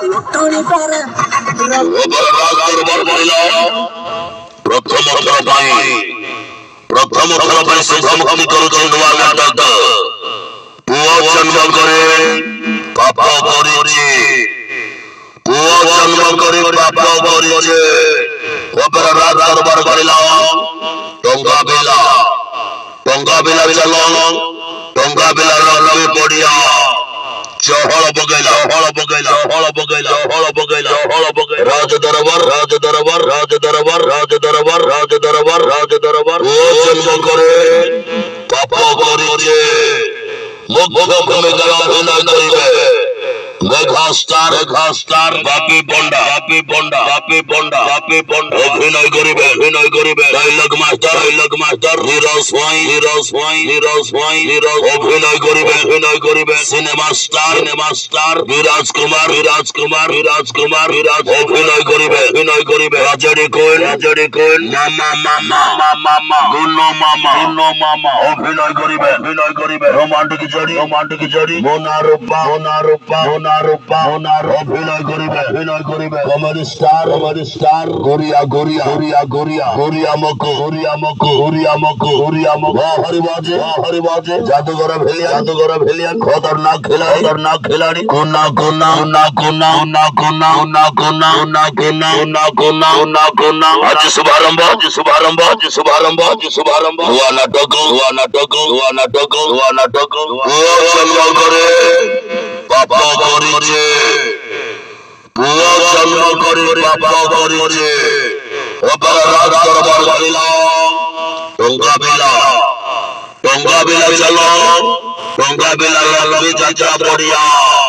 लुटानी पारे प्रथम थर पर शुभमुखी करुचे नुआ नाटक पुओ जन्म करे पाप करिचे पुओ जन्म करे पाप करिचे ओपर रात दरबार करिला टंका बेला चलो टंका बेला लगे पड़िया चहल बगैला राज दरबार ओ जन्म करे पाप करिचे मुख में गला भेला करिबे मेघास्टार बापी बंडा अभिनय करिबे डायलॉग मास्टर हीरो स्वाई अभिनय करिबे सिनेमा स्टार विराज कुमार अभिनय करिबे राजड़ी कोइन मामा गुन्नो मामा अभिनय करिबे रोमांटिक जड़ी मोना रूपा अभिनय करिबे कॉमेडी स्टार गोरिया मको हरि बाजे जादूगर भेलिया खतरनाक खिलाड़ी कोना आज शुभारंभ हुआ नाटक जन्म करे पाप करिचे पुओ जन्म करे पाप करिचे ओपर रात दरबार करिला टंका बेला चलो टंका बेला लगे चाचा पड़िया